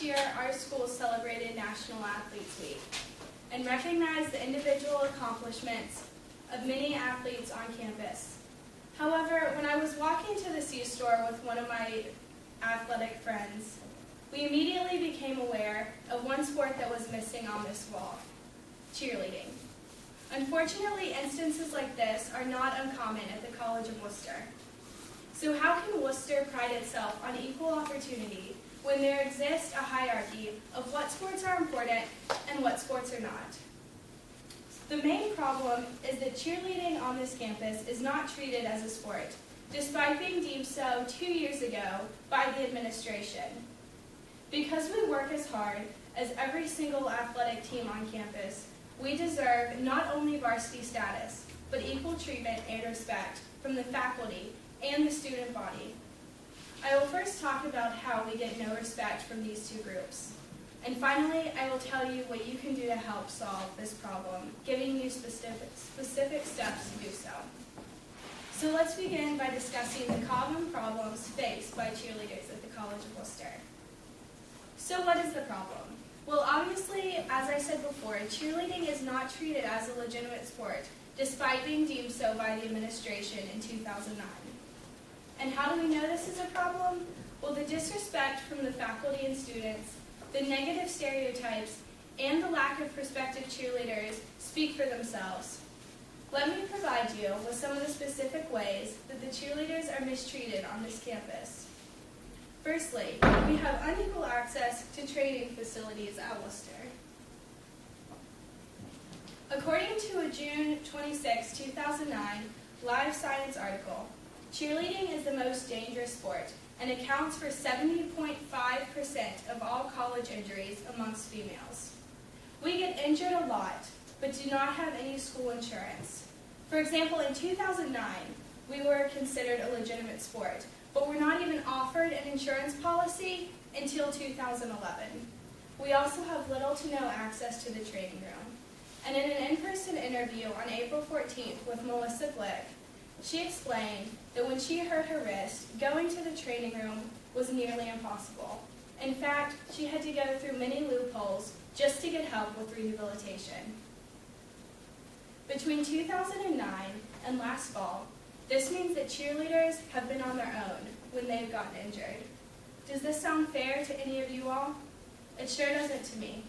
year, our school celebrated National Athletes Week and recognized the individual accomplishments of many athletes on campus. However, when I was walking to the C-store with one of my athletic friends, we immediately became aware of one sport that was missing on this wall: cheerleading. Unfortunately, instances like this are not uncommon at the College of Worcester. So how can Worcester pride itself on equal opportunity when there exists a hierarchy of what sports are important and what sports are not? The main problem is that cheerleading on this campus is not treated as a sport, despite being deemed so 2 years ago by the administration. Because we work as hard as every single athletic team on campus, we deserve not only varsity status, but equal treatment and respect from the faculty and the student body. I will first talk about how we get no respect from these two groups. And finally, I will tell you what you can do to help solve this problem, giving you specific steps to do so. So let's begin by discussing the common problems faced by cheerleaders at the College of Worcester. So what is the problem? Well, obviously, as I said before, cheerleading is not treated as a legitimate sport, despite being deemed so by the administration in 2009. And how do we know this is a problem? Well, the disrespect from the faculty and students, the negative stereotypes, and the lack of prospective cheerleaders speak for themselves. Let me provide you with some of the specific ways that the cheerleaders are mistreated on this campus. Firstly, we have unequal access to training facilities at Worcester. According to a June 26, 2009 Live Science article, cheerleading is the most dangerous sport and accounts for 70.5% of all college injuries amongst females. We get injured a lot, but do not have any school insurance. For example, in 2009, we were considered a legitimate sport, but were not even offered an insurance policy until 2011. We also have little to no access to the training room. And in an in-person interview on April 14th with Melissa Glick, she explained that when she hurt her wrist, going to the training room was nearly impossible. In fact, she had to go through many loopholes just to get help with rehabilitation. Between 2009 and last fall, this means that cheerleaders have been on their own when they've gotten injured. Does this sound fair to any of you all? It sure doesn't to me.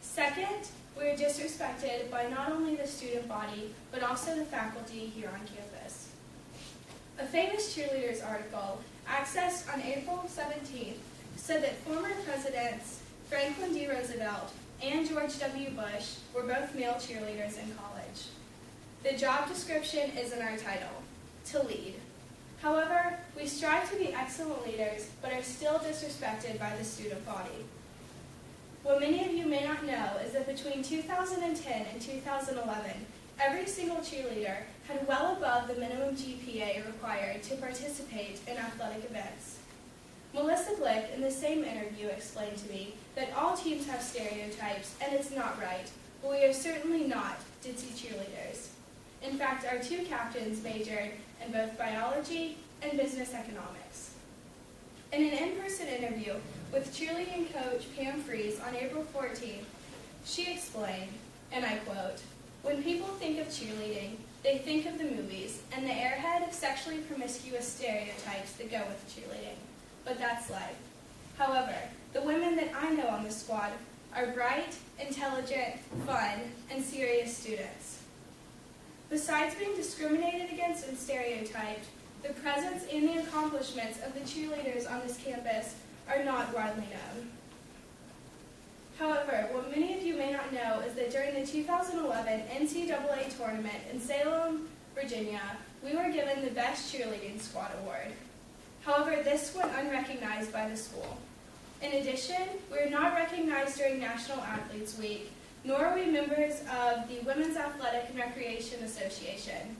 Second, we are disrespected by not only the student body, but also the faculty here on campus. A famous cheerleaders article, accessed on April 17th, said that former presidents Franklin D. Roosevelt and George W. Bush were both male cheerleaders in college. The job description is in our title: to lead. However, we strive to be excellent leaders, but are still disrespected by the student body. What many of you may not know is that between 2010 and 2011, every single cheerleader had well above the minimum GPA required to participate in athletic events. Melissa Glick, in the same interview, explained to me that all teams have stereotypes, and it's not right, but we are certainly not ditzy cheerleaders. In fact, our two captains majored in both biology and business economics. In an in-person interview with cheerleading coach Pam Fries on April 14th, she explained, and I quote, "When people think of cheerleading, they think of the movies and the airhead, sexually promiscuous stereotypes that go with cheerleading. But that's life. However, the women that I know on the squad are bright, intelligent, fun, and serious students." Besides being discriminated against and stereotyped, the presence and the accomplishments of the cheerleaders on this campus are not widely known. However, what many of you may not know is that during the 2011 NCAA tournament in Salem, Virginia, we were given the Best Cheerleading Squad Award. However, this went unrecognized by the school. In addition, we are not recognized during National Athletes Week, nor are we members of the Women's Athletic and Recreation Association.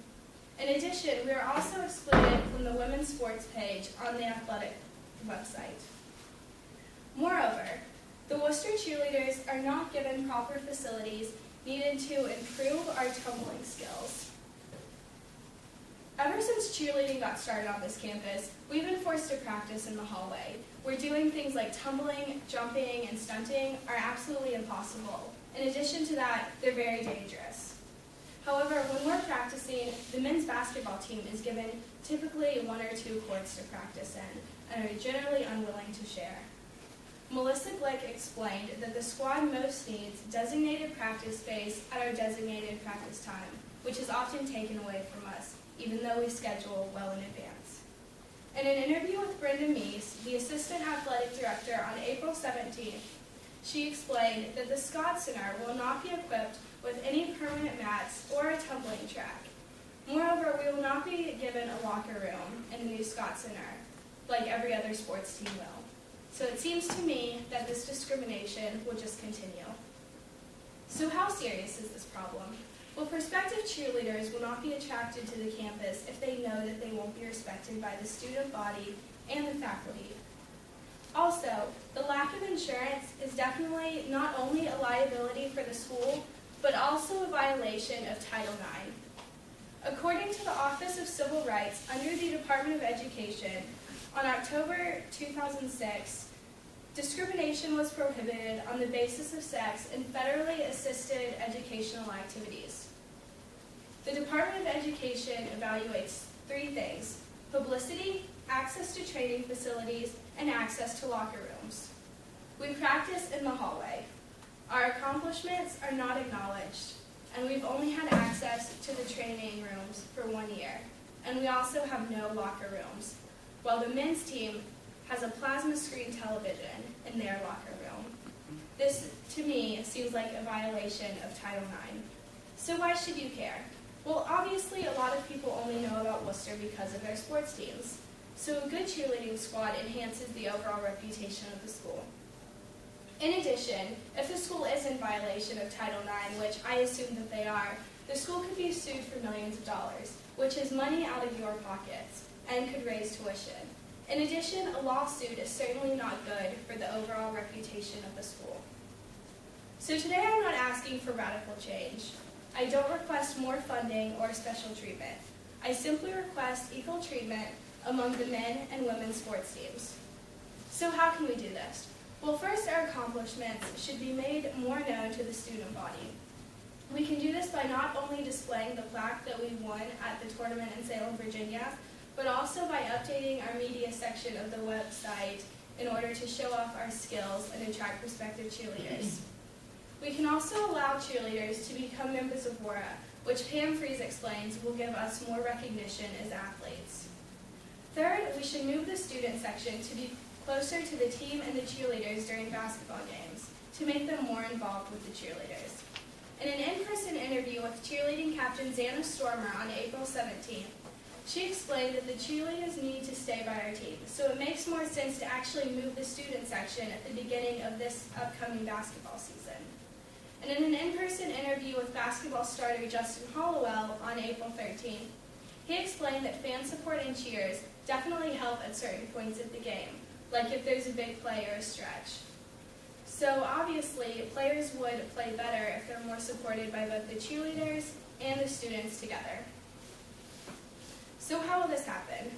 In addition, we are also excluded from the women's sports page on the athletic website. Moreover, the Worcester cheerleaders are not given proper facilities needed to improve our tumbling skills. Ever since cheerleading got started on this campus, we've been forced to practice in the hallway, where doing things like tumbling, jumping, and stunting are absolutely impossible. In addition to that, they're very dangerous. However, when we're practicing, the men's basketball team is given typically 1 or 2 courts to practice in, and are generally unwilling to share. Melissa Glick explained that the squad most needs designated practice space at our designated practice time, which is often taken away from us, even though we schedule well in advance. In an interview with Brenda Meese, the Assistant Athletic Director, on April 17th, she explained that the Scott Center will not be equipped with any permanent mats or a tumbling track. Moreover, we will not be given a locker room in the new Scott Center, like every other sports team will. So it seems to me that this discrimination will just continue. So how serious is this problem? Well, prospective cheerleaders will not be attracted to the campus if they know that they won't be respected by the student body and the faculty. Also, the lack of insurance is definitely not only a liability for the school, but also a violation of Title IX. According to the Office of Civil Rights under the Department of Education, on October 2006, discrimination was prohibited on the basis of sex in federally assisted educational activities. The Department of Education evaluates 3 things: publicity, access to training facilities, and access to locker rooms. We practice in the hallway. Our accomplishments are not acknowledged, and we've only had access to the training rooms for 1 year, and we also have no locker rooms, while the men's team has a plasma screen television in their locker room. This, to me, seems like a violation of Title IX. So why should you care? Well, obviously, a lot of people only know about Worcester because of their sports teams. So a good cheerleading squad enhances the overall reputation of the school. In addition, if the school is in violation of Title IX, which I assume that they are, the school could be sued for millions of dollars, which is money out of your pockets, and could raise tuition. In addition, a lawsuit is certainly not good for the overall reputation of the school. So today I'm not asking for radical change. I don't request more funding or special treatment. I simply request equal treatment among the men and women's sports teams. So how can we do this? Well, first, our accomplishments should be made more known to the student body. We can do this by not only displaying the plaque that we won at the tournament in Salem, Virginia, but also by updating our media section of the website in order to show off our skills and attract prospective cheerleaders. We can also allow cheerleaders to become members of WORA, which Pam Fries explains will give us more recognition as athletes. Third, we should move the student section to be closer to the team and the cheerleaders during basketball games to make them more involved with the cheerleaders. In an in-person interview with cheerleading captain Xana Stormer on April 17th, she explained that the cheerleaders need to stay by our team, so it makes more sense to actually move the student section at the beginning of this upcoming basketball season. And in an in-person interview with basketball starter Justin Hollowell on April 13th, he explained that fan support and cheers definitely help at certain points of the game, like if there's a big play or a stretch. So obviously, players would play better if they're more supported by both the cheerleaders and the students together. So how will this happen?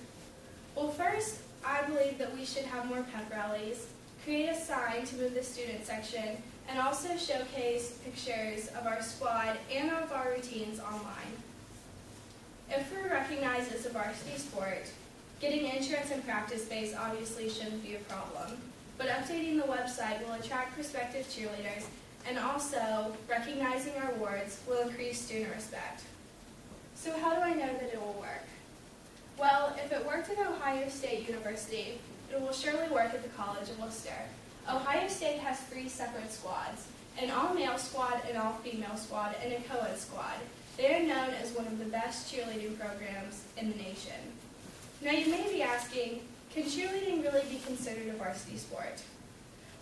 Well, first, I believe that we should have more pep rallies, create a sign to move the student section, and also showcase pictures of our squad and of our routines online. If we're recognized as a varsity sport, getting insurance and practice space obviously shouldn't be a problem, but updating the website will attract prospective cheerleaders, and also recognizing our awards will increase student respect. So how do I know that it will work? Well, if it worked at Ohio State University, it will surely work at the College of Worcester. Ohio State has 3 separate squads, an all-male squad, an all-female squad, and a co-ed squad. They are known as one of the best cheerleading programs in the nation. Now you may be asking, can cheerleading really be considered a varsity sport?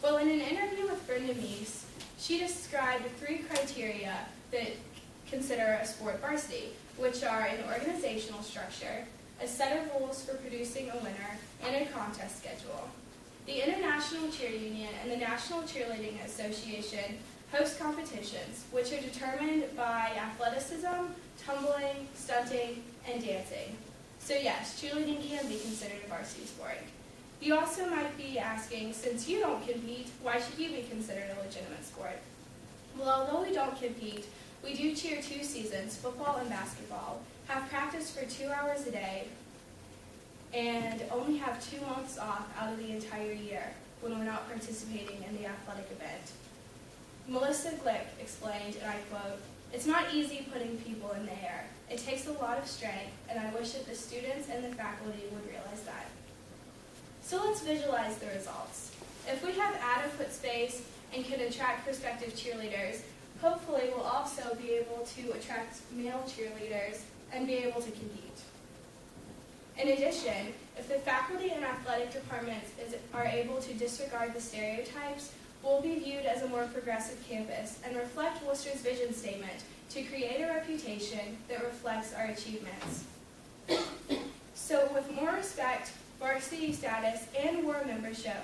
Well, in an interview with Brenda Meese, she described 3 criteria that consider a sport varsity, which are an organizational structure, a set of rules for producing a winner, and a contest schedule. The International Cheer Union and the National Cheerleading Association host competitions, which are determined by athleticism, tumbling, stunting, and dancing. So yes, cheerleading can be considered a varsity sport. You also might be asking, since you don't compete, why should you be considered a legitimate sport? Well, although we don't compete, we do cheer 2 seasons, football and basketball, have practice for 2 hours a day, and only have 2 months off out of the entire year when we're not participating in the athletic event. Melissa Glick explained, and I quote, "It's not easy putting people in the air. It takes a lot of strength, and I wish that the students and the faculty would realize that." So let's visualize the results. If we have adequate space and can attract prospective cheerleaders, hopefully we'll also be able to attract male cheerleaders and be able to compete. In addition, if the faculty and athletic departments are able to disregard the stereotypes, we'll be viewed as a more progressive campus and reflect Worcester's vision statement to create a reputation that reflects our achievements. So with more respect, varsity status, and WAR membership,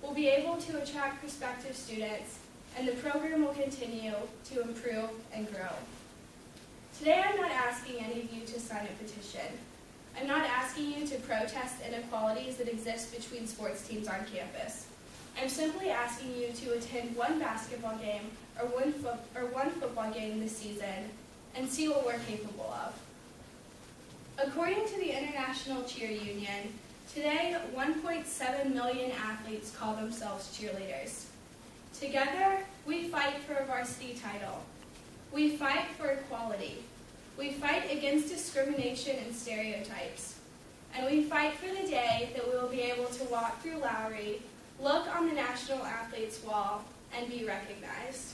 we'll be able to attract prospective students, and the program will continue to improve and grow. Today I'm not asking any of you to sign a petition. I'm not asking you to protest inequalities that exist between sports teams on campus. I'm simply asking you to attend one basketball game or one football game this season and see what we're capable of. According to the International Cheer Union, today 1.7 million athletes call themselves cheerleaders. Together, we fight for a varsity title. We fight for equality. We fight against discrimination and stereotypes. And we fight for the day that we will be able to walk through Lowry, look on the National Athletes Wall, and be recognized.